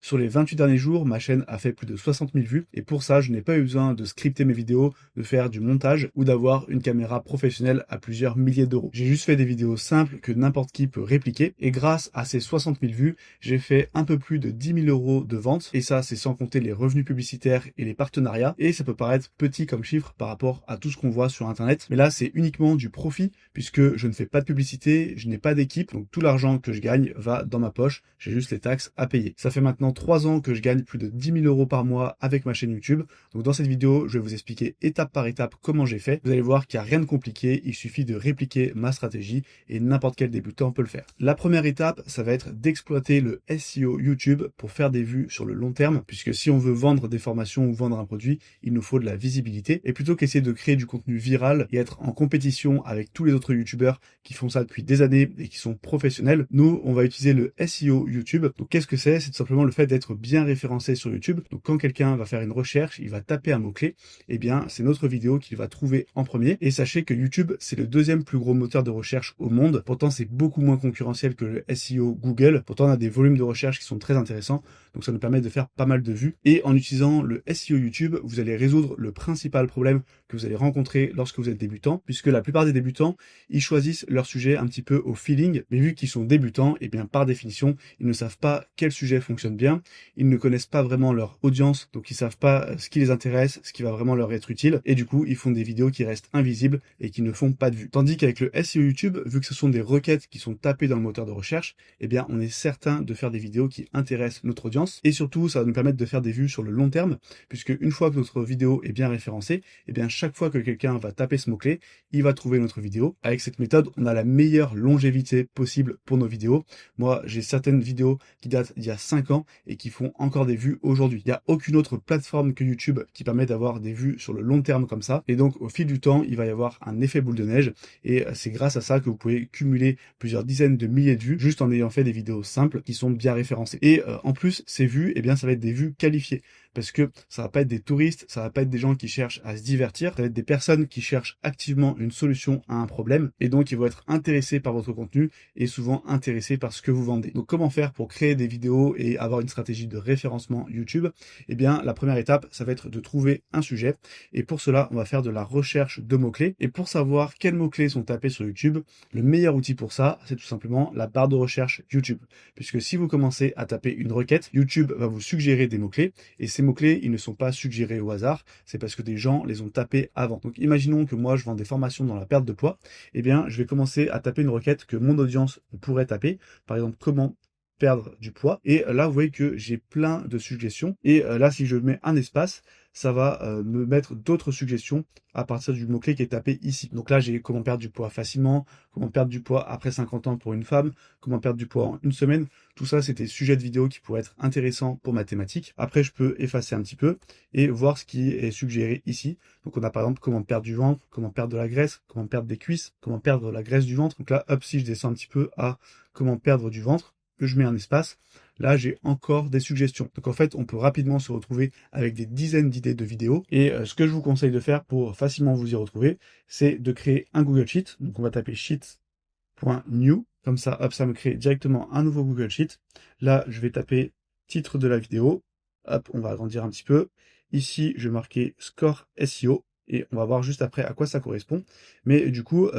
Sur les 28 derniers jours, ma chaîne a fait plus de 60 000 vues et pour ça, je n'ai pas eu besoin de scripter mes vidéos, de faire du montage ou d'avoir une caméra professionnelle à plusieurs milliers d'euros. J'ai juste fait des vidéos simples que n'importe qui peut répliquer et grâce à ces 60 000 vues, j'ai fait un peu plus de 10 000 euros de vente et ça, c'est sans compter les revenus publicitaires et les partenariats et ça peut paraître petit comme chiffre par rapport à tout ce qu'on voit sur internet, mais là, c'est uniquement du profit puisque je ne fais pas de publicité, je n'ai pas d'équipe, donc tout l'argent que je gagne va dans ma poche, j'ai juste les taxes à payer. Ça fait maintenant 3 ans que je gagne plus de 10 000 euros par mois avec ma chaîne YouTube. Donc dans cette vidéo, je vais vous expliquer étape par étape comment j'ai fait. Vous allez voir qu'il n'y a rien de compliqué, il suffit de répliquer ma stratégie et n'importe quel débutant peut le faire. La première étape, ça va être d'exploiter le SEO YouTube pour faire des vues sur le long terme, puisque si on veut vendre des formations ou vendre un produit, il nous faut de la visibilité. Et plutôt qu'essayer de créer du contenu viral et être en compétition avec tous les autres YouTubeurs qui font ça depuis des années et qui sont professionnels, nous, on va utiliser le SEO YouTube. Donc qu'est-ce que c'est? C'est tout simplement le fait d'être bien référencé sur YouTube. Donc quand quelqu'un va faire une recherche, il va taper un mot-clé, eh bien c'est notre vidéo qu'il va trouver en premier. Et sachez que YouTube, c'est le deuxième plus gros moteur de recherche au monde. Pourtant, c'est beaucoup moins concurrentiel que le SEO Google. Pourtant, on a des volumes de recherche qui sont très intéressants. Donc ça nous permet de faire pas mal de vues. Et en utilisant le SEO YouTube, vous allez résoudre le principal problème que vous allez rencontrer lorsque vous êtes débutant, puisque la plupart des débutants, ils choisissent leur sujet un petit peu au feeling, mais vu qu'ils sont débutants, et bien par définition, ils ne savent pas quel sujet fonctionne bien, ils ne connaissent pas vraiment leur audience, donc ils savent pas ce qui les intéresse, ce qui va vraiment leur être utile, et du coup, ils font des vidéos qui restent invisibles et qui ne font pas de vues. Tandis qu'avec le SEO YouTube, vu que ce sont des requêtes qui sont tapées dans le moteur de recherche, eh bien, on est certain de faire des vidéos qui intéressent notre audience, et surtout, ça va nous permettre de faire des vues sur le long terme, puisque une fois que notre vidéo est bien référencée, eh bien, chaque fois que quelqu'un va taper ce mot-clé, il va trouver notre vidéo. Avec cette méthode, on a la meilleure longévité possible pour nos vidéos. Moi, j'ai certaines vidéos qui datent d'il y a 5 ans et qui font encore des vues aujourd'hui. Il n'y a aucune autre plateforme que YouTube qui permet d'avoir des vues sur le long terme comme ça. Et donc, au fil du temps, il va y avoir un effet boule de neige. Et c'est grâce à ça que vous pouvez cumuler plusieurs dizaines de milliers de vues juste en ayant fait des vidéos simples qui sont bien référencées. Et en plus, ces vues, eh bien, ça va être des vues qualifiées. Parce que ça va pas être des touristes, ça va pas être des gens qui cherchent à se divertir, ça va être des personnes qui cherchent activement une solution à un problème et donc ils vont être intéressés par votre contenu et souvent intéressés par ce que vous vendez. Donc comment faire pour créer des vidéos et avoir une stratégie de référencement YouTube? Eh bien la première étape, ça va être de trouver un sujet et pour cela, on va faire de la recherche de mots-clés et pour savoir quels mots-clés sont tapés sur YouTube, le meilleur outil pour ça, c'est tout simplement la barre de recherche YouTube. Puisque si vous commencez à taper une requête, YouTube va vous suggérer des mots-clés et ces mots-clés, ils ne sont pas suggérés au hasard, c'est parce que des gens les ont tapés avant. Donc imaginons que moi je vends des formations dans la perte de poids, eh bien je vais commencer à taper une requête que mon audience pourrait taper, par exemple comment perdre du poids, et là vous voyez que j'ai plein de suggestions, et là si je mets un espace, ça va me mettre d'autres suggestions à partir du mot-clé qui est tapé ici. Donc là, j'ai comment perdre du poids facilement, comment perdre du poids après 50 ans pour une femme, comment perdre du poids en une semaine. Tout ça, c'est des sujets de vidéo qui pourraient être intéressants pour ma thématique. Après, je peux effacer un petit peu et voir ce qui est suggéré ici. Donc on a par exemple comment perdre du ventre, comment perdre de la graisse, comment perdre des cuisses, comment perdre la graisse du ventre. Donc là, hop, si je descends un petit peu à comment perdre du ventre, que je mets un espace, là j'ai encore des suggestions. Donc en fait, on peut rapidement se retrouver avec des dizaines d'idées de vidéos. Et ce que je vous conseille de faire pour facilement vous y retrouver, c'est de créer un Google Sheet. Donc on va taper sheet.new. Comme ça, hop, ça me crée directement un nouveau Google Sheet. Là, je vais taper titre de la vidéo. Hop, on va agrandir un petit peu. Ici, je vais marquer score SEO. Et on va voir juste après à quoi ça correspond. Mais du coup,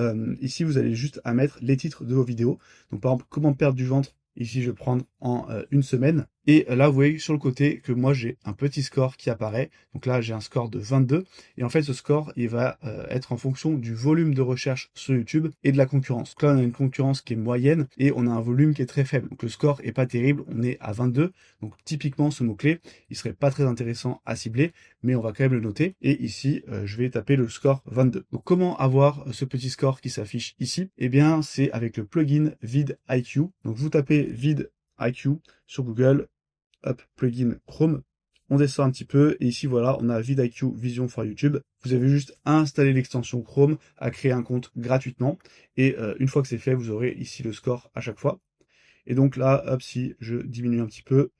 ici, vous allez juste à mettre les titres de vos vidéos. Donc par exemple, comment perdre du ventre. Ici, je vais prendre en une semaine. Et là, vous voyez sur le côté que moi, j'ai un petit score qui apparaît. Donc là, j'ai un score de 22. Et en fait, ce score, il va être en fonction du volume de recherche sur YouTube et de la concurrence. Donc là, on a une concurrence qui est moyenne et on a un volume qui est très faible. Donc le score est pas terrible. On est à 22. Donc typiquement, ce mot-clé, il serait pas très intéressant à cibler, mais on va quand même le noter. Et ici, je vais taper le score 22. Donc comment avoir ce petit score qui s'affiche ici? Eh bien, c'est avec le plugin vidIQ. Donc vous tapez vidIQ sur Google. Hop, plugin Chrome, on descend un petit peu, et ici voilà, on a vidIQ Vision for YouTube. Vous avez juste à installer l'extension Chrome, à créer un compte gratuitement, et une fois que c'est fait, vous aurez ici le score à chaque fois. Et donc là, hop, si je diminue un petit peu,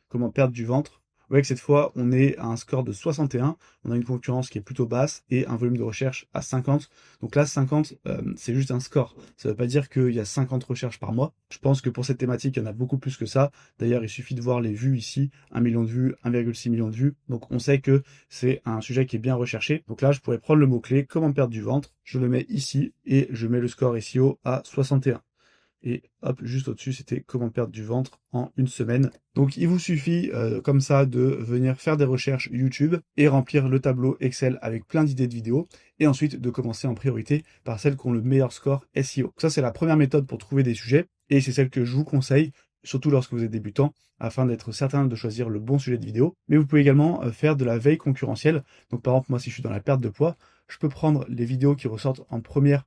comment perdre du ventre, voyez que cette fois, on est à un score de 61. On a une concurrence qui est plutôt basse et un volume de recherche à 50. Donc là, 50, c'est juste un score. Ça ne veut pas dire qu'il y a 50 recherches par mois. Je pense que pour cette thématique, il y en a beaucoup plus que ça. D'ailleurs, il suffit de voir les vues ici, 1 million de vues, 1,6 million de vues. Donc on sait que c'est un sujet qui est bien recherché. Donc là, je pourrais prendre le mot-clé comment perdre du ventre. Je le mets ici et je mets le score SEO à 61. Et hop, juste au-dessus, c'était comment perdre du ventre en une semaine. Donc il vous suffit comme ça de venir faire des recherches YouTube et remplir le tableau Excel avec plein d'idées de vidéos et ensuite de commencer en priorité par celles qui ont le meilleur score SEO. Ça, c'est la première méthode pour trouver des sujets et c'est celle que je vous conseille, surtout lorsque vous êtes débutant, afin d'être certain de choisir le bon sujet de vidéo. Mais vous pouvez également faire de la veille concurrentielle. Donc par exemple, moi, si je suis dans la perte de poids, je peux prendre les vidéos qui ressortent en première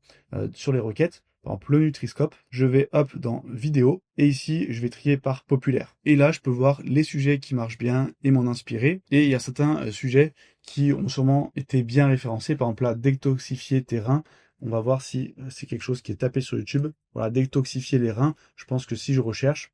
sur les requêtes. Par exemple, le Nutri-Scope, je vais hop dans vidéo et ici je vais trier par populaire. Et là je peux voir les sujets qui marchent bien et m'en inspirer. Et il y a certains sujets qui ont sûrement été bien référencés. Par exemple là, détoxifier tes reins. On va voir si c'est quelque chose qui est tapé sur YouTube. Voilà, détoxifier les reins. Je pense que si je recherche,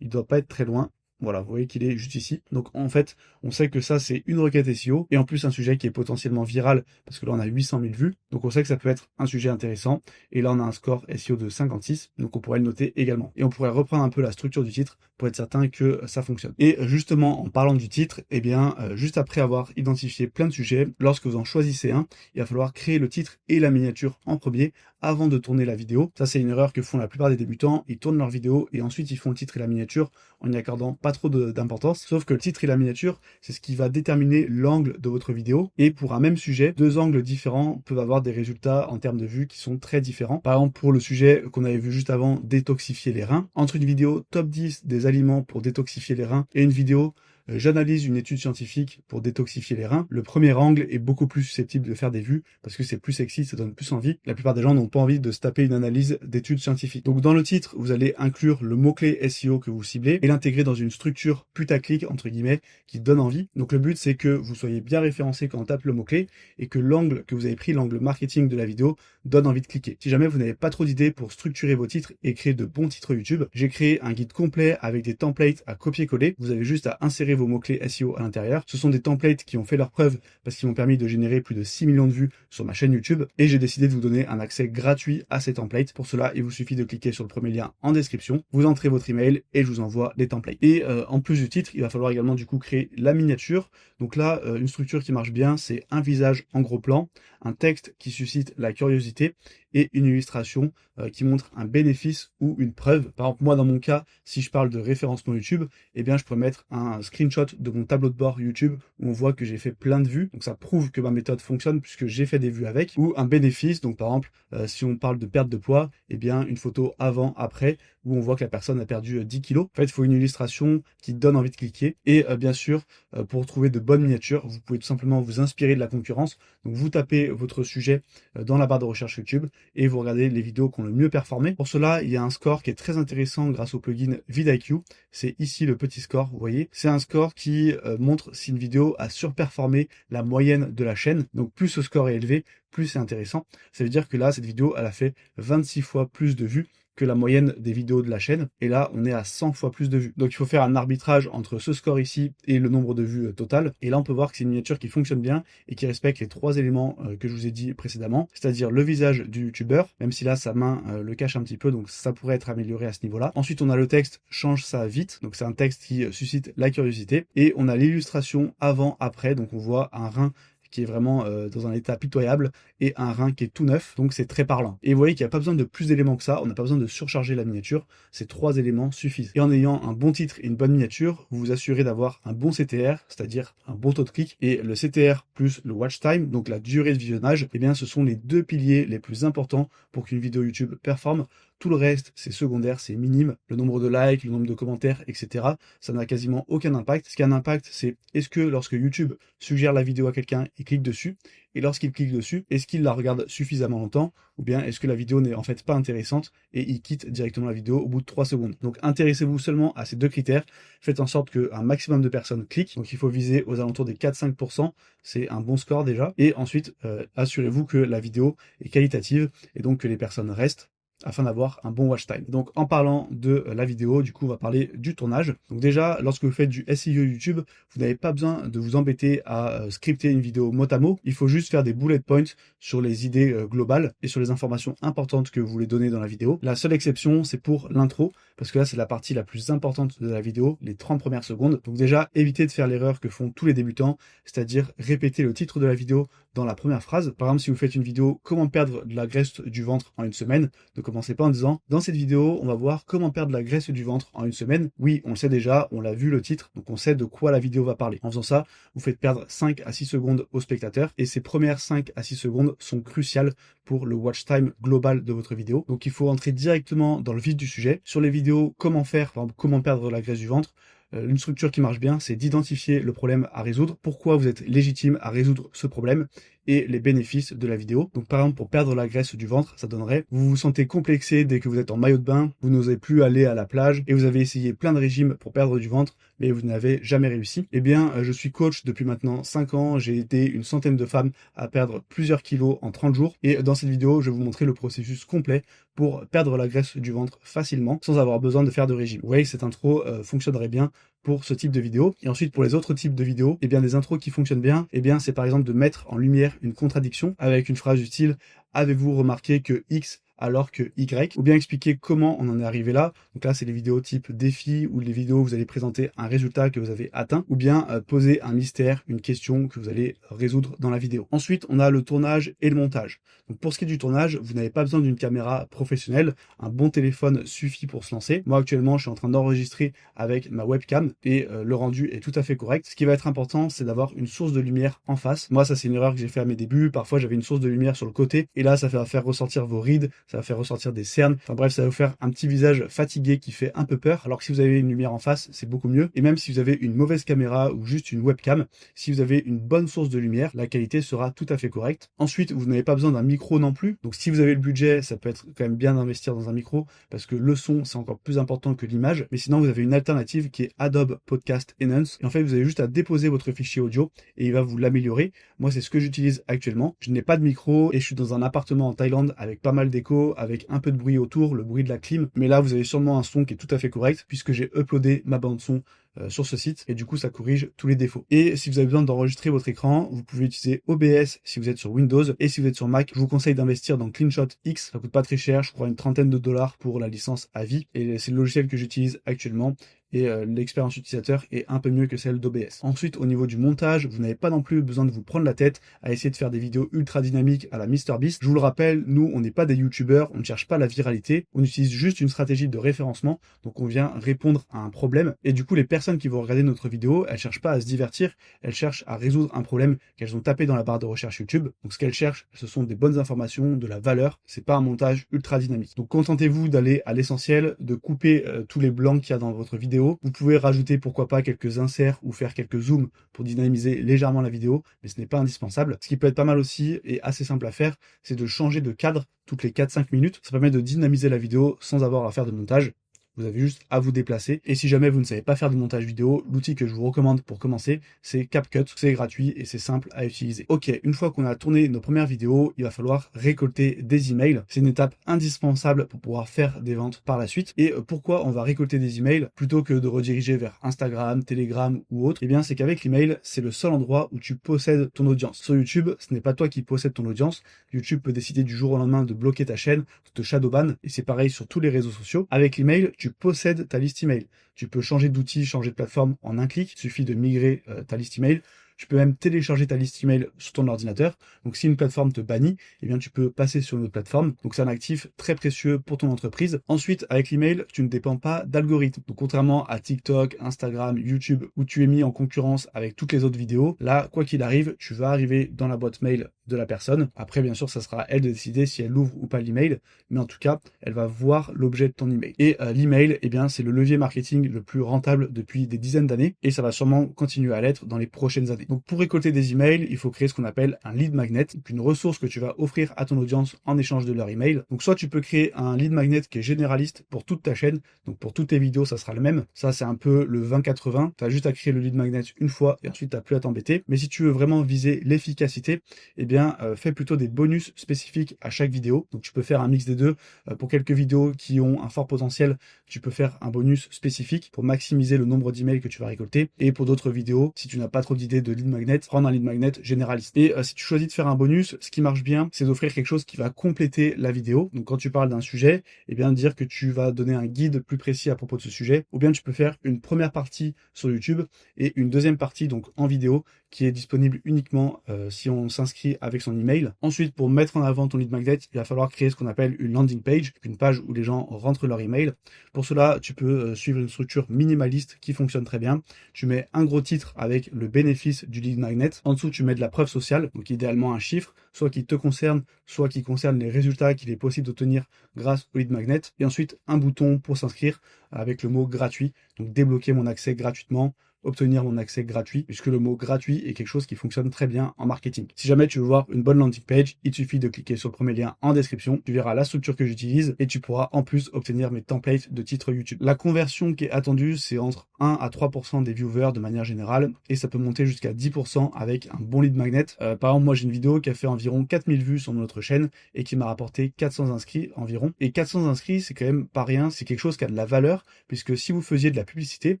il ne doit pas être très loin. Voilà, vous voyez qu'il est juste ici. Donc en fait, on sait que ça c'est une requête SEO et en plus un sujet qui est potentiellement viral parce que là on a 800 000 vues. Donc on sait que ça peut être un sujet intéressant et là on a un score SEO de 56. Donc on pourrait le noter également. Et on pourrait reprendre un peu la structure du titre pour être certain que ça fonctionne. Et justement en parlant du titre, eh bien juste après avoir identifié plein de sujets, lorsque vous en choisissez un, il va falloir créer le titre et la miniature en premier avant de tourner la vidéo. Ça c'est une erreur que font la plupart des débutants. Ils tournent leur vidéo et ensuite ils font le titre et la miniature en n'y accordant pas trop d'importance. Sauf que le titre et la miniature, c'est ce qui va déterminer l'angle de votre vidéo. Et pour un même sujet, deux angles différents peuvent avoir des résultats en termes de vues qui sont très différents. Par exemple, pour le sujet qu'on avait vu juste avant, détoxifier les reins, entre une vidéo top 10 des aliments pour détoxifier les reins et une vidéo j'analyse une étude scientifique pour détoxifier les reins. Le premier angle est beaucoup plus susceptible de faire des vues parce que c'est plus sexy, ça donne plus envie. La plupart des gens n'ont pas envie de se taper une analyse d'études scientifiques. Donc dans le titre, vous allez inclure le mot-clé SEO que vous ciblez et l'intégrer dans une structure putaclic entre guillemets qui donne envie. Donc le but c'est que vous soyez bien référencé quand on tape le mot-clé et que l'angle que vous avez pris, l'angle marketing de la vidéo, donne envie de cliquer. Si jamais vous n'avez pas trop d'idées pour structurer vos titres et créer de bons titres YouTube, j'ai créé un guide complet avec des templates à copier-coller. Vous avez juste à insérer vos mots-clés SEO à l'intérieur. Ce sont des templates qui ont fait leur preuve parce qu'ils m'ont permis de générer plus de 6 millions de vues sur ma chaîne YouTube et j'ai décidé de vous donner un accès gratuit à ces templates. Pour cela, il vous suffit de cliquer sur le premier lien en description, vous entrez votre email et je vous envoie les templates. Et en plus du titre, il va falloir également du coup créer la miniature. Donc là, une structure qui marche bien, c'est un visage en gros plan, un texte qui suscite la curiosité et une illustration qui montre un bénéfice ou une preuve. Par exemple, moi dans mon cas, si je parle de référencement YouTube, eh bien je pourrais mettre un screenshot de mon tableau de bord YouTube où on voit que j'ai fait plein de vues. Donc ça prouve que ma méthode fonctionne puisque j'ai fait des vues avec. Ou un bénéfice, donc par exemple, si on parle de perte de poids, eh bien une photo avant, après, où on voit que la personne a perdu 10 kilos. En fait, il faut une illustration qui donne envie de cliquer. Et bien sûr, pour trouver de bonnes miniatures, vous pouvez tout simplement vous inspirer de la concurrence. Donc vous tapez votre sujet dans la barre de recherche YouTube et vous regardez les vidéos qui ont le mieux performé. Pour cela, il y a un score qui est très intéressant grâce au plugin vidIQ. C'est ici le petit score, vous voyez. C'est un score qui montre si une vidéo a surperformé la moyenne de la chaîne. Donc plus ce score est élevé, plus c'est intéressant. Ça veut dire que là, cette vidéo, elle a fait 26 fois plus de vues que la moyenne des vidéos de la chaîne. Et là, on est à 100 fois plus de vues. Donc il faut faire un arbitrage entre ce score ici et le nombre de vues total. Et là, on peut voir que c'est une miniature qui fonctionne bien et qui respecte les trois éléments que je vous ai dit précédemment, c'est-à-dire le visage du youtubeur, même si là, sa main le cache un petit peu, donc ça pourrait être amélioré à ce niveau-là. Ensuite, on a le texte change ça vite, donc c'est un texte qui suscite la curiosité. Et on a l'illustration avant-après, donc on voit un rein qui est vraiment dans un état pitoyable et un rein qui est tout neuf, donc c'est très parlant. Et vous voyez qu'il n'y a pas besoin de plus d'éléments que ça, on n'a pas besoin de surcharger la miniature, ces trois éléments suffisent. Et en ayant un bon titre et une bonne miniature, vous vous assurez d'avoir un bon CTR, c'est-à-dire un bon taux de clic, et le CTR plus le watch time, donc la durée de visionnage, eh bien ce sont les deux piliers les plus importants pour qu'une vidéo YouTube performe. Tout le reste, c'est secondaire, c'est minime. Le nombre de likes, le nombre de commentaires, etc. Ça n'a quasiment aucun impact. Ce qui a un impact, c'est est-ce que lorsque YouTube suggère la vidéo à quelqu'un, il clique dessus? Et lorsqu'il clique dessus, est-ce qu'il la regarde suffisamment longtemps? Ou bien est-ce que la vidéo n'est en fait pas intéressante et il quitte directement la vidéo au bout de 3 secondes? Donc intéressez-vous seulement à ces deux critères. Faites en sorte qu'un maximum de personnes cliquent. Donc il faut viser aux alentours des 4-5%. C'est un bon score déjà. Et ensuite, assurez-vous que la vidéo est qualitative et donc que les personnes restent. afin d'avoir un bon watch time. Donc en parlant de la vidéo, du coup on va parler du tournage. Donc déjà, lorsque vous faites du SEO YouTube, vous n'avez pas besoin de vous embêter à scripter une vidéo mot à mot. Il faut juste faire des bullet points sur les idées globales et sur les informations importantes que vous voulez donner dans la vidéo. La seule exception, c'est pour l'intro, parce que là c'est la partie la plus importante de la vidéo, les 30 premières secondes. Donc déjà, évitez de faire l'erreur que font tous les débutants, c'est-à-dire répéter le titre de la vidéo dans la première phrase. Par exemple, si vous faites une vidéo comment perdre de la graisse du ventre en une semaine, ne commencez pas en disant dans cette vidéo on va voir comment perdre de la graisse du ventre en une semaine. Oui, on le sait déjà, on l'a vu le titre, donc on sait de quoi la vidéo va parler. En faisant ça, vous faites perdre 5 à 6 secondes au spectateur, et ces premières 5 à 6 secondes sont cruciales pour le watch time global de votre vidéo. Donc il faut entrer directement dans le vif du sujet. Sur les vidéos comment faire, par exemple comment perdre la graisse du ventre, une structure qui marche bien, c'est d'identifier le problème à résoudre, pourquoi vous êtes légitime à résoudre ce problème et les bénéfices de la vidéo. Donc par exemple, pour perdre la graisse du ventre, ça donnerait: vous vous sentez complexé dès que vous êtes en maillot de bain, vous n'osez plus aller à la plage et vous avez essayé plein de régimes pour perdre du ventre, mais vous n'avez jamais réussi. Eh bien, je suis coach depuis maintenant 5 ans, j'ai aidé une centaine de femmes à perdre plusieurs kilos en 30 jours, et dans cette vidéo, je vais vous montrer le processus complet pour perdre la graisse du ventre facilement, sans avoir besoin de faire de régime. Vous voyez que cette intro fonctionnerait bien pour ce type de vidéo. Et ensuite, pour les autres types de vidéos, eh bien des intros qui fonctionnent bien, eh bien c'est par exemple de mettre en lumière une contradiction avec une phrase du style: avez-vous remarqué que X alors que Y, ou bien expliquer comment on en est arrivé là. Donc là, c'est les vidéos type défi, ou les vidéos où vous allez présenter un résultat que vous avez atteint, ou bien poser un mystère, une question que vous allez résoudre dans la vidéo. Ensuite, on a le tournage et le montage. Donc pour ce qui est du tournage, vous n'avez pas besoin d'une caméra professionnelle, un bon téléphone suffit pour se lancer. Moi actuellement, je suis en train d'enregistrer avec ma webcam et le rendu est tout à fait correct. Ce qui va être important, c'est d'avoir une source de lumière en face. Moi, ça c'est une erreur que j'ai fait à mes débuts. Parfois, j'avais une source de lumière sur le côté et là, ça va faire ressortir vos rides, ça va faire ressortir des cernes. Enfin bref, ça va vous faire un petit visage fatigué qui fait un peu peur. Alors que si vous avez une lumière en face, c'est beaucoup mieux. Et même si vous avez une mauvaise caméra ou juste une webcam, si vous avez une bonne source de lumière, la qualité sera tout à fait correcte. Ensuite, vous n'avez pas besoin d'un micro non plus. Donc si vous avez le budget, ça peut être quand même bien d'investir dans un micro parce que le son, c'est encore plus important que l'image. Mais sinon, vous avez une alternative qui est Adobe Podcast Enhance. Et en fait, vous avez juste à déposer votre fichier audio et il va vous l'améliorer. Moi, c'est ce que j'utilise actuellement. Je n'ai pas de micro et je suis dans un appartement en Thaïlande avec pas mal d'écho, avec un peu de bruit autour, le bruit de la clim. Mais là, vous avez sûrement un son qui est tout à fait correct puisque j'ai uploadé ma bande son sur ce site et du coup ça corrige tous les défauts. Et si vous avez besoin d'enregistrer votre écran, vous pouvez utiliser OBS si vous êtes sur Windows, et si vous êtes sur Mac, je vous conseille d'investir dans CleanShot X. Ça coûte pas très cher, je crois une trentaine de dollars pour la licence à vie, et c'est le logiciel que j'utilise actuellement. Et l'expérience utilisateur est un peu mieux que celle d'OBS. Ensuite, au niveau du montage, vous n'avez pas non plus besoin de vous prendre la tête à essayer de faire des vidéos ultra dynamiques à la MrBeast. Je vous le rappelle, nous, on n'est pas des youtubeurs, on ne cherche pas la viralité, on utilise juste une stratégie de référencement, donc on vient répondre à un problème, et du coup, les personnes qui vont regarder notre vidéo, elles cherchent pas à se divertir, elles cherchent à résoudre un problème qu'elles ont tapé dans la barre de recherche YouTube. Donc ce qu'elles cherchent, ce sont des bonnes informations, de la valeur, c'est pas un montage ultra dynamique. Donc contentez-vous d'aller à l'essentiel, de couper tous les blancs qu'il y a dans votre vidéo. Vous pouvez rajouter pourquoi pas quelques inserts ou faire quelques zooms pour dynamiser légèrement la vidéo, mais ce n'est pas indispensable. Ce qui peut être pas mal aussi et assez simple à faire, c'est de changer de cadre toutes les 4-5 minutes. Ça permet de dynamiser la vidéo sans avoir à faire de montage. Vous avez juste à vous déplacer. Et si jamais vous ne savez pas faire de montage vidéo, l'outil que je vous recommande pour commencer, c'est CapCut. C'est gratuit et c'est simple à utiliser. Ok, une fois qu'on a tourné nos premières vidéos, il va falloir récolter des emails. C'est une étape indispensable pour pouvoir faire des ventes par la suite. Et pourquoi on va récolter des emails plutôt que de rediriger vers Instagram, Telegram ou autre? Eh bien, c'est qu'avec l'email, c'est le seul endroit où tu possèdes ton audience. Sur YouTube, ce n'est pas toi qui possèdes ton audience. YouTube peut décider du jour au lendemain de bloquer ta chaîne, de te shadowban, et c'est pareil sur tous les réseaux sociaux. Avec l'email, tu possèdes ta liste email. Tu peux changer d'outil, changer de plateforme en un clic. Il suffit de migrer ta liste email. Tu peux même télécharger ta liste email sur ton ordinateur. Donc si une plateforme te bannit, eh bien tu peux passer sur une autre plateforme. Donc c'est un actif très précieux pour ton entreprise. Ensuite, avec l'email, tu ne dépends pas d'algorithme. Donc contrairement à TikTok, Instagram, YouTube, où tu es mis en concurrence avec toutes les autres vidéos, là, quoi qu'il arrive, tu vas arriver dans la boîte mail de la personne. Après, bien sûr, ça sera à elle de décider si elle ouvre ou pas l'email, mais en tout cas, elle va voir l'objet de ton email. Et l'email, eh bien, c'est le levier marketing le plus rentable depuis des dizaines d'années, et ça va sûrement continuer à l'être dans les prochaines années. Donc, pour récolter des emails, il faut créer ce qu'on appelle un lead magnet, donc une ressource que tu vas offrir à ton audience en échange de leur email. Donc, soit tu peux créer un lead magnet qui est généraliste pour toute ta chaîne, donc pour toutes tes vidéos, ça sera le même. Ça, c'est un peu le 20-80. Tu as juste à créer le lead magnet une fois et ensuite tu n'as plus à t'embêter. Mais si tu veux vraiment viser l'efficacité, eh bien, bien fais plutôt des bonus spécifiques à chaque vidéo. Donc tu peux faire un mix des deux. Pour quelques vidéos qui ont un fort potentiel, tu peux faire un bonus spécifique pour maximiser le nombre d'emails que tu vas récolter. Et pour d'autres vidéos, si tu n'as pas trop d'idées de lead magnet, prendre un lead magnet généraliste. Et si tu choisis de faire un bonus, ce qui marche bien, c'est d'offrir quelque chose qui va compléter la vidéo. Donc quand tu parles d'un sujet, eh bien dire que tu vas donner un guide plus précis à propos de ce sujet. Ou bien tu peux faire une première partie sur YouTube et une deuxième partie donc en vidéo qui est disponible uniquement si on s'inscrit avec son email. Ensuite, pour mettre en avant ton lead magnet, il va falloir créer ce qu'on appelle une landing page, une page où les gens rentrent leur email. Pour cela, tu peux suivre une structure minimaliste qui fonctionne très bien. Tu mets un gros titre avec le bénéfice du lead magnet. En dessous, tu mets de la preuve sociale, donc idéalement un chiffre, soit qui te concerne, soit qui concerne les résultats qu'il est possible d'obtenir grâce au lead magnet. Et ensuite, un bouton pour s'inscrire avec le mot gratuit, donc débloquer mon accès gratuitement, obtenir mon accès gratuit, puisque le mot gratuit est quelque chose qui fonctionne très bien en marketing. Si jamais tu veux voir une bonne landing page, il te suffit de cliquer sur le premier lien en description, tu verras la structure que j'utilise et tu pourras en plus obtenir mes templates de titres YouTube. La conversion qui est attendue, c'est entre 1 à 3% des viewers de manière générale et ça peut monter jusqu'à 10% avec un bon lead magnet. Par exemple, moi j'ai une vidéo qui a fait environ 4000 vues sur notre chaîne et qui m'a rapporté 400 inscrits environ. Et 400 inscrits, c'est quand même pas rien, c'est quelque chose qui a de la valeur, puisque si vous faisiez de la publicité,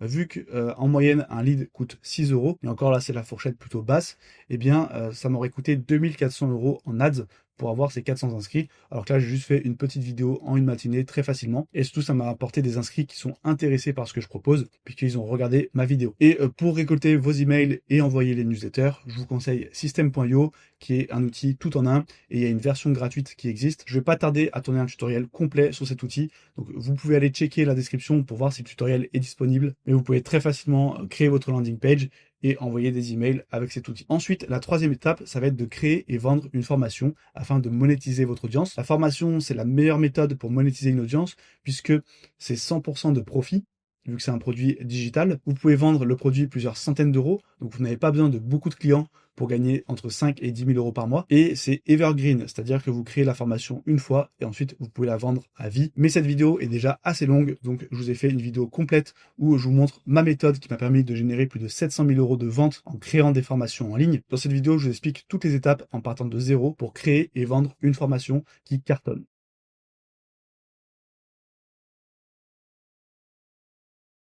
vu que en moyenne un lead coûte 6 €, et encore là c'est la fourchette plutôt basse, eh bien ça m'aurait coûté 2400 € en ads pour avoir ces 400 inscrits, alors que là j'ai juste fait une petite vidéo en une matinée très facilement, et surtout ça m'a apporté des inscrits qui sont intéressés par ce que je propose, puisqu'ils ont regardé ma vidéo. Et pour récolter vos emails et envoyer les newsletters, je vous conseille System.io, qui est un outil tout en un, et il y a une version gratuite qui existe. Je vais pas tarder à tourner un tutoriel complet sur cet outil, donc vous pouvez aller checker la description pour voir si le tutoriel est disponible, mais vous pouvez très facilement créer votre landing page et envoyer des emails avec cet outil. Ensuite, la troisième étape, ça va être de créer et vendre une formation afin de monétiser votre audience. La formation, c'est la meilleure méthode pour monétiser une audience puisque c'est 100% de profit. Vu que c'est un produit digital, vous pouvez vendre le produit plusieurs centaines d'euros, donc vous n'avez pas besoin de beaucoup de clients pour gagner entre 5 et 10 000 € par mois. Et c'est evergreen, c'est-à-dire que vous créez la formation une fois et ensuite vous pouvez la vendre à vie. Mais cette vidéo est déjà assez longue, donc je vous ai fait une vidéo complète où je vous montre ma méthode qui m'a permis de générer plus de 700 000 € de vente en créant des formations en ligne. Dans cette vidéo, je vous explique toutes les étapes en partant de zéro pour créer et vendre une formation qui cartonne.